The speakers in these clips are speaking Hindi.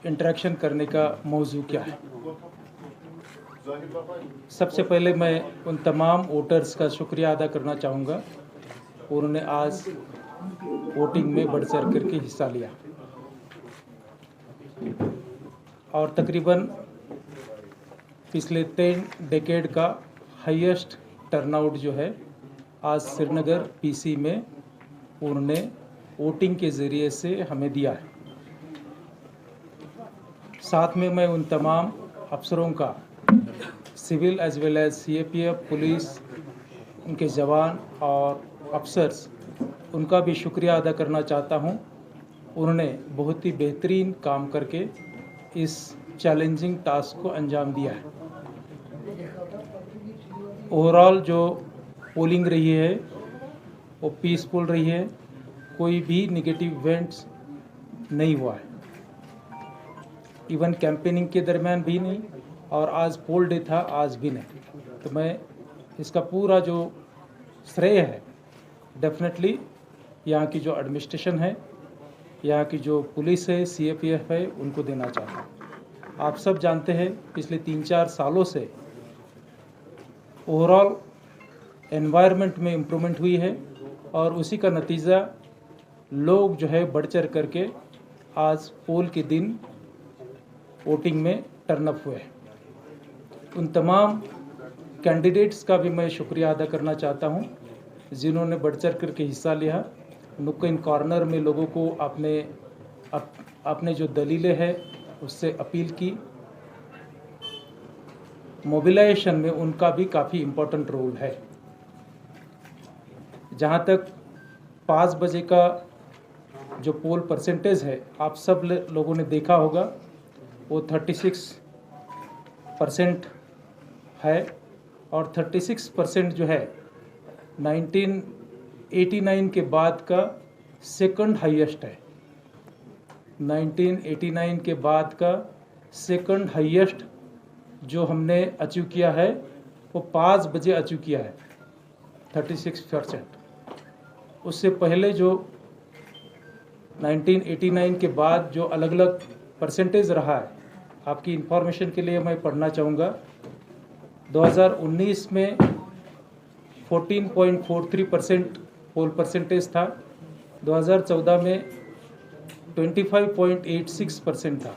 इंटरेक्शन करने का मौजू क्या है। सबसे पहले मैं उन तमाम वोटर्स का शुक्रिया अदा करना चाहूँगा, उन्होंने आज वोटिंग में बढ़ चढ़ करके हिस्सा लिया और तकरीबन पिछले 10 डेकेड का हाईएस्ट टर्नआउट जो है आज श्रीनगर पीसी में उन्होंने वोटिंग के ज़रिए से हमें दिया है। साथ में मैं उन तमाम अफसरों का, civil as well as CAPF, police, उनके जवान और अफसर्स, उनका भी शुक्रिया अदा करना चाहता हूं। उन्होंने बहुत ही बेहतरीन काम करके इस चैलेंजिंग टास्क को अंजाम दिया है। ओवरऑल जो पोलिंग रही है वो पीसफुल रही है, कोई भी नेगेटिव इवेंट्स नहीं हुआ है, इवन कैंपेनिंग के दरमियान भी नहीं, और आज पोल डे था आज भी नहीं। तो मैं इसका पूरा जो श्रेय है डेफिनेटली यहाँ की जो एडमिनिस्ट्रेशन है, यहाँ की जो पुलिस है, सीएपीएफ है, उनको देना चाहता हूँ। आप सब जानते हैं पिछले 3-4 सालों से ओवरऑल एनवायरनमेंट में इम्प्रूवमेंट हुई है और उसी का नतीजा लोग जो है बढ़ चढ़ करके आज पोल के दिन वोटिंग में टर्नअप हुए। उन तमाम कैंडिडेट्स का भी मैं शुक्रिया अदा करना चाहता हूं जिन्होंने बढ़ चढ़ करके हिस्सा लिया। नुक्कड़ कॉर्नर में लोगों को अपने जो दलीलें हैं उससे अपील की। मोबिलाइजेशन में उनका भी काफ़ी इम्पोर्टेंट रोल है। जहां तक 5 बजे का जो पोल परसेंटेज है, आप सब लोगों ने देखा होगा, वो 36% है और 36% जो है 1989 के बाद का सेकंड हाईएस्ट है। 1989 के बाद का सेकंड हाईएस्ट जो हमने अचीव किया है वो 5 बजे अचीव किया है, 36%। उससे पहले जो 1989 के बाद जो अलग अलग परसेंटेज रहा है, आपकी इंफॉर्मेशन के लिए मैं पढ़ना चाहूँगा। 2019 में 14.43% पोल परसेंटेज था, 2014 में 25.86% था,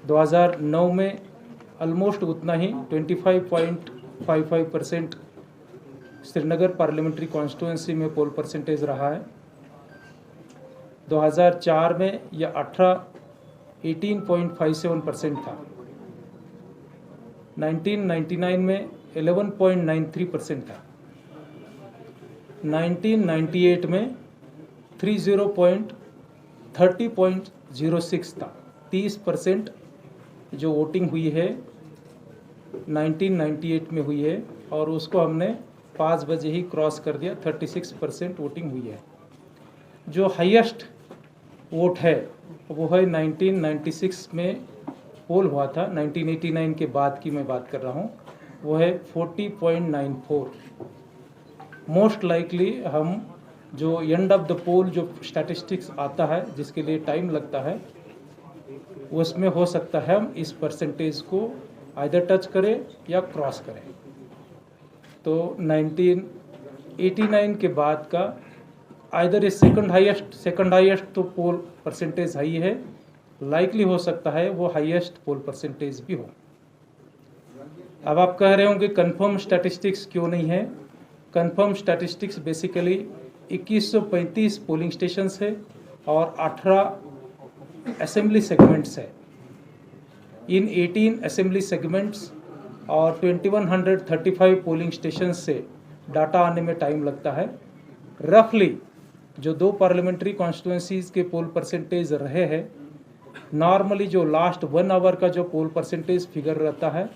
2009 में ऑलमोस्ट उतना ही 25.55% श्रीनगर पार्लियामेंट्री कॉन्स्टिट्यूंसी में पोल परसेंटेज रहा है। 2004 में यह 18.57% था। 1999 में 11.93% था। 1998 में 30.06 था। 30% जो वोटिंग हुई है 1998 में हुई है और उसको हमने 5 बजे ही क्रॉस कर दिया। 36% वोटिंग हुई है। जो हाईएस्ट वोट है वो है 1996 में पोल हुआ था, 1989 के बाद की मैं बात कर रहा हूँ, वो है 40.94। मोस्ट लाइकली हम जो एंड ऑफ द पोल जो स्टैटिस्टिक्स आता है जिसके लिए टाइम लगता है, उसमें हो सकता है हम इस परसेंटेज को आइदर टच करें या क्रॉस करें। तो 1989 के बाद का आइदर इस सेकंड हाईएस्ट तो पोल परसेंटेज हाई है, लाइकली हो सकता है वो हाईएस्ट पोल परसेंटेज भी हो। अब आप कह रहे होंगे कंफर्म स्टैटिस्टिक्स क्यों नहीं है। Confirm statistics basically 2135 polling stations है और 18 असेंबली सेगमेंट्स है। इन 18 असेंबली सेगमेंट्स और 2135 पोलिंग स्टेशन से डाटा आने में टाइम लगता है। रफली जो 2 पार्लियामेंट्री कॉन्स्टिट्यूंसीज के पोल परसेंटेज रहे हैं, नॉर्मली जो लास्ट 1 आवर का जो पोल परसेंटेज फिगर रहता है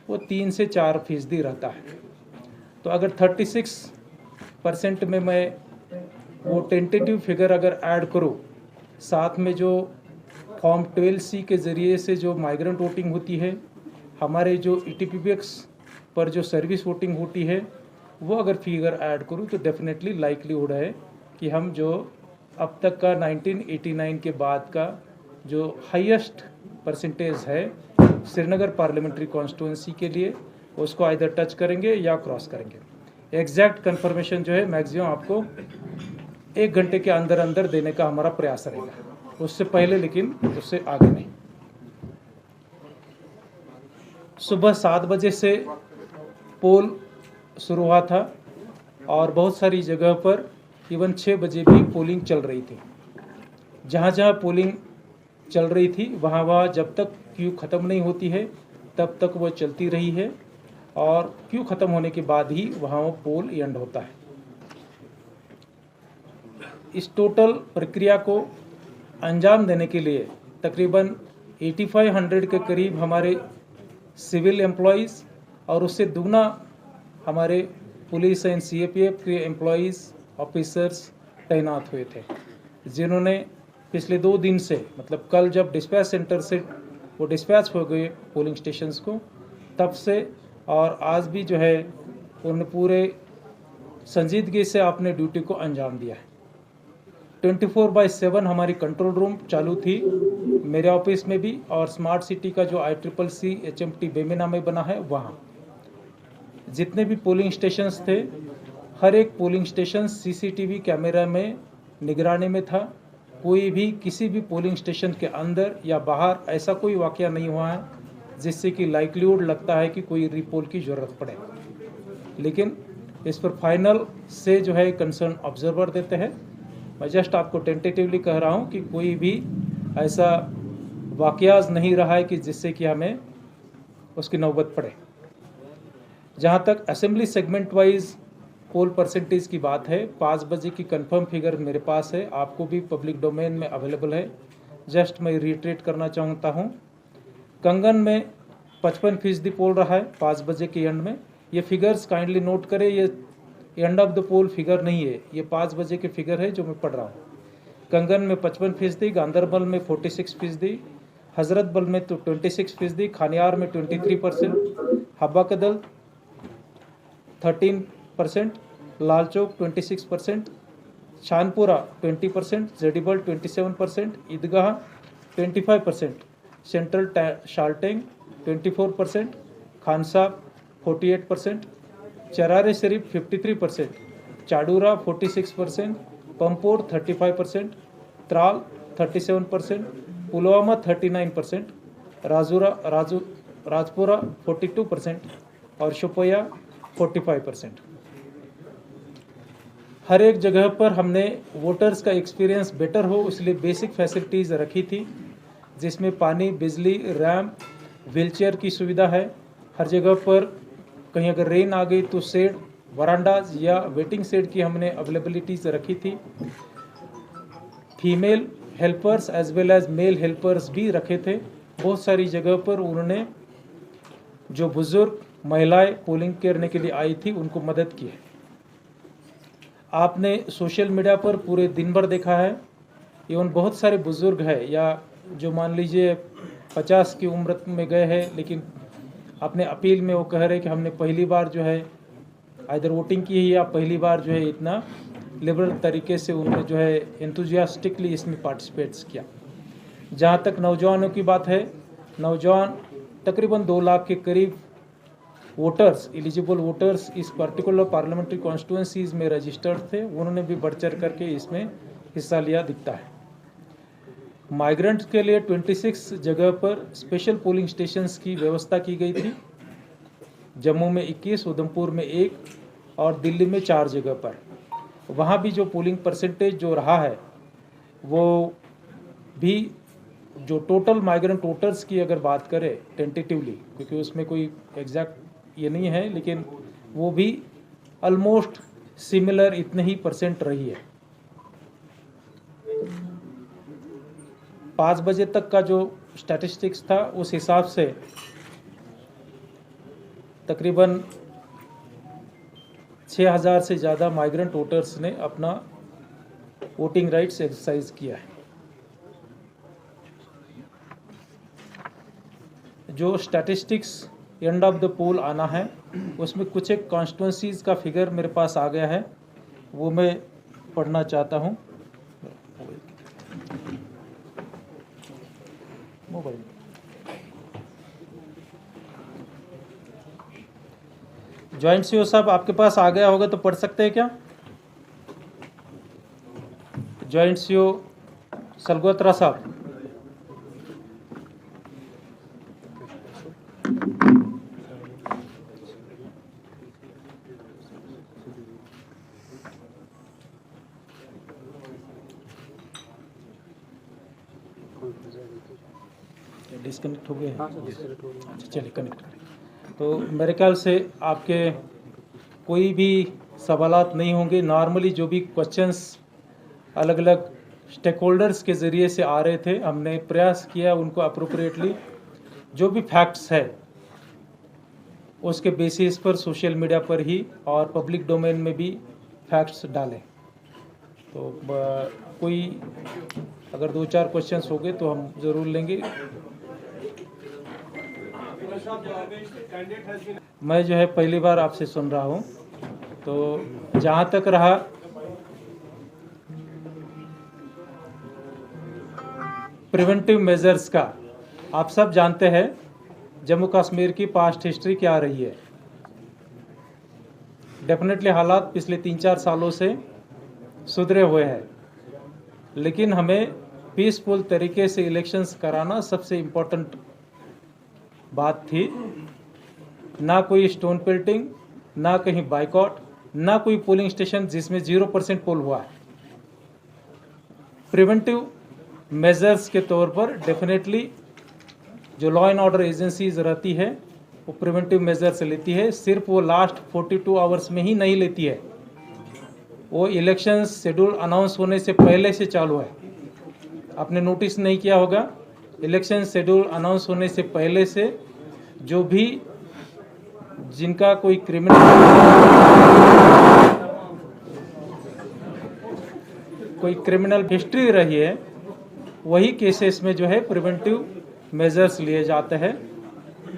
वो 3 से 4% रहता है। तो अगर 36% में मैं वो टेंटेटिव फिगर अगर ऐड करूँ, साथ में जो फॉर्म 12C के ज़रिए से जो माइग्रेंट वोटिंग होती है, हमारे जो ETPBX पर जो सर्विस वोटिंग होती है, वो अगर फिगर ऐड करूँ तो डेफिनेटली लाइकलीहुड है कि हम जो अब तक का 1989 के बाद का जो हाईएस्ट परसेंटेज है श्रीनगर पार्लियामेंट्री कॉन्स्टिट्यूंसी के लिए, उसको आइदर टच करेंगे या क्रॉस करेंगे। एग्जैक्ट कंफर्मेशन जो है मैक्सिमम आपको 1 घंटे के अंदर अंदर देने का हमारा प्रयास रहेगा, उससे पहले लेकिन उससे आगे नहीं। सुबह 7 बजे से पोल शुरू हुआ था और बहुत सारी जगह पर इवन 6 बजे भी पोलिंग चल रही थी। जहाँ जहाँ पोलिंग चल रही थी वहाँ जब तक क्यू ख़त्म नहीं होती है तब तक वो चलती रही है, और क्यू ख़त्म होने के बाद ही वहाँ वो पोल एंड होता है। इस टोटल प्रक्रिया को अंजाम देने के लिए तकरीबन 8500 के करीब हमारे सिविल एम्प्लॉइज़ और उससे दुगना हमारे पुलिस एंड सीएपीएफ के एम्प्लॉइज़ ऑफिसर्स तैनात हुए थे, जिन्होंने पिछले 2 दिन से, मतलब कल जब डिस्पैच सेंटर से वो डिस्पैच हो गए पोलिंग स्टेशंस को, तब से और आज भी जो है उन्होंने पूरे संजीदगी से अपने ड्यूटी को अंजाम दिया है। 24/7 हमारी कंट्रोल रूम चालू थी मेरे ऑफिस में भी, और स्मार्ट सिटी का जो ICCC HMT बेमिना में बना है वहाँ जितने भी पोलिंग स्टेशंस थे, हर एक पोलिंग स्टेशन CCTV कैमरा में निगरानी में था। कोई भी किसी भी पोलिंग स्टेशन के अंदर या बाहर ऐसा कोई वाकया नहीं हुआ है जिससे कि लाइक्लीहुड लगता है कि कोई रीपोल की ज़रूरत पड़े। लेकिन इस पर फाइनल से जो है कंसर्न ऑब्जर्वर देते हैं। मैं जस्ट आपको टेंटेटिवली कह रहा हूँ कि कोई भी ऐसा वाकयाज नहीं रहा है कि जिससे कि हमें उसकी नौबत पड़े। जहाँ तक असेंबली सेगमेंट वाइज पोल परसेंटेज की बात है, 5 बजे की कंफर्म फिगर मेरे पास है, आपको भी पब्लिक डोमेन में अवेलेबल है। जस्ट मैं रिट्रेट करना चाहता हूँ, कंगन में 55% पोल रहा है 5 बजे के एंड में। ये फिगर्स काइंडली नोट करें, ये end of the poll figure नहीं है, ये 5 बजे के फिगर है जो मैं पढ़ रहा हूँ। कंगन में 55%, गांधरबल में 46%, हजरतबल में तो 26%, खानियार में 23%, हब्बा कदल 13%, लालचौक 26%, शानपुरा 20%, जेडीबल 27%, ईदगाह 25%, सेंट्रल शाल्टेंग 24%, खानसाब 48%, चरारे शरीफ 53%, चाडूरा 46%, पंपोर 35%, त्राल 37%, पुलवामा 39%, राजपुरा 42% और शोपियां 45%। हर एक जगह पर हमने वोटर्स का एक्सपीरियंस बेटर हो इसलिए बेसिक फैसिलिटीज़ रखी थी, जिसमें पानी, बिजली, रैम्प, व्हीलचेयर की सुविधा है। हर जगह पर कहीं अगर रेन आ गई तो शेड, वरांडाज या वेटिंग शेड की हमने अवेलेबिलिटीज़ रखी थी। Female helpers as well as male helpers भी रखे थे। बहुत सारी जगह पर उन्होंने जो बुज़ुर्ग महिलाएं पोलिंग करने के लिए आई थी उनको मदद की है। आपने सोशल मीडिया पर पूरे दिन भर देखा है, एवं बहुत सारे बुज़ुर्ग हैं या जो मान लीजिए 50 की उम्र में गए हैं, लेकिन अपने अपील में वो कह रहे हैं कि हमने पहली बार जो है आइदर वोटिंग की है या पहली बार जो है इतना लिबरल तरीके से उन्होंने जो है एंथुजियास्टिकली इसमें पार्टिसिपेट्स किया। जहाँ तक नौजवानों की बात है, नौजवान तकरीबन 2 लाख के करीब वोटर्स, एलिजिबल वोटर्स इस पर्टिकुलर पार्लियामेंट्री कॉन्स्टिट्यूंसीज में रजिस्टर्ड थे, उन्होंने भी बढ़ चढ़ करके इसमें हिस्सा लिया दिखता है। माइग्रेंट्स के लिए 26 जगह पर स्पेशल पोलिंग स्टेशंस की व्यवस्था की गई थी। जम्मू में 21, उधमपुर में 1 और दिल्ली में 4 जगह पर। वहाँ भी जो पोलिंग परसेंटेज जो रहा है वो भी जो टोटल माइग्रेंट वोटर्स की अगर बात करें टेंटेटिवली, क्योंकि उसमें कोई एग्जैक्ट ये नहीं है, लेकिन वो भी ऑलमोस्ट सिमिलर इतने ही % रही है। 5 बजे तक का जो स्टैटिस्टिक्स था उस हिसाब से तकरीबन 6000 से ज़्यादा माइग्रेंट वोटर्स ने अपना वोटिंग राइट्स एक्सरसाइज किया है। जो स्टैटिस्टिक्स एंड ऑफ द पोल आना है उसमें कुछ एक कॉन्स्टिट्यूंसीज़ का फिगर मेरे पास आ गया है, वो मैं पढ़ना चाहता हूँ। मोबाइल। जॉइंट सीओ साहब आपके पास आ गया होगा तो पढ़ सकते हैं क्या? जॉइंट सीओ सलगोत्रा साहब। डिस्कनेक्ट हो गए? अच्छा चलिए कनेक्ट करें। तो मेरे ख्याल से आपके कोई भी सवालात नहीं होंगे। नॉर्मली जो भी क्वेश्चंस अलग अलग स्टेक होल्डर्स के ज़रिए से आ रहे थे, हमने प्रयास किया उनको अप्रोप्रिएटली जो भी फैक्ट्स है उसके बेसिस पर सोशल मीडिया पर ही और पब्लिक डोमेन में भी फैक्ट्स डालें। तो कोई अगर 2-4 क्वेश्चंस हो गए तो हम ज़रूर लेंगे। मैं जो है पहली बार आपसे सुन रहा हूँ, तो जहाँ तक रहा प्रिवेंटिव मेजर्स का, आप सब जानते हैं जम्मू कश्मीर की पास्ट हिस्ट्री क्या रही है। डेफिनेटली हालात पिछले 3-4 सालों से सुधरे हुए हैं, लेकिन हमें पीसफुल तरीके से इलेक्शंस कराना सबसे इम्पोर्टेंट बात थी। ना कोई स्टोन पेल्टिंग, ना कहीं बाइकआउट, ना कोई पोलिंग स्टेशन जिसमें 0% पोल हुआ है। प्रिवेंटिव मेजर्स के तौर पर डेफिनेटली जो लॉ एंड ऑर्डर एजेंसीज रहती है वो प्रिवेंटिव मेजर्स लेती है। सिर्फ वो लास्ट 42 आवर्स में ही नहीं लेती है, वो इलेक्शन शेड्यूल अनाउंस होने से पहले से चालू है। आपने नोटिस नहीं किया होगा, इलेक्शन शेड्यूल अनाउंस होने से पहले से जो भी जिनका कोई क्रिमिनल हिस्ट्री रही है, वही केसेस में जो है प्रिवेंटिव मेजर्स लिए जाते हैं।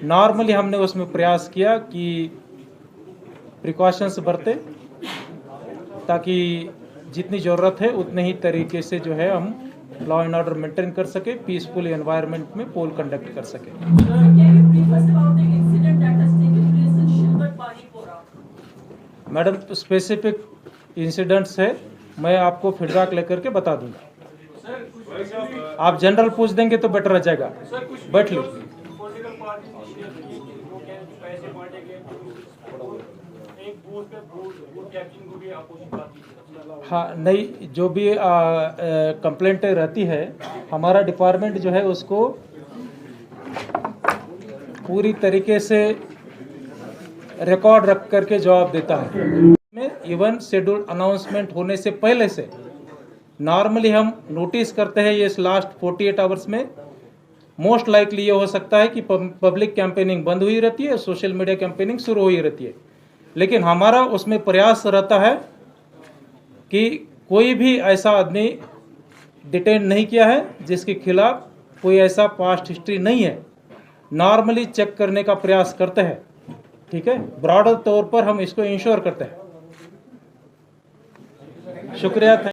नॉर्मली हमने उसमें प्रयास किया कि प्रिकॉशंस बरते, ताकि जितनी ज़रूरत है उतने ही तरीके से जो है हम लॉ एंड ऑर्डर मेंटेन कर सके, पीसफुल एनवायरनमेंट में पोल कंडक्ट कर सके। मैडम स्पेसिफिक इंसिडेंट्स है, मैं आपको फीडबैक लेकर के बता दूंगा। आप जनरल पूछ देंगे तो बेटर रह जाएगा। बैठ लो। हाँ नहीं, जो भी कंप्लेंट रहती है हमारा डिपार्टमेंट जो है उसको पूरी तरीके से रिकॉर्ड रख करके जवाब देता है। इवन शेड्यूल अनाउंसमेंट होने से पहले से नॉर्मली हम नोटिस करते हैं, ये इस लास्ट 48 आवर्स में मोस्ट लाइकली ये हो सकता है कि पब्लिक कैंपेनिंग बंद हुई रहती है, सोशल मीडिया कैंपेनिंग शुरू हुई रहती है। लेकिन हमारा उसमें प्रयास रहता है कि कोई भी ऐसा आदमी डिटेन नहीं किया है जिसके खिलाफ कोई ऐसा पास्ट हिस्ट्री नहीं है। नॉर्मली चेक करने का प्रयास करते हैं, ठीक है, ब्रॉडर तौर पर हम इसको इंश्योर करते हैं। शुक्रिया।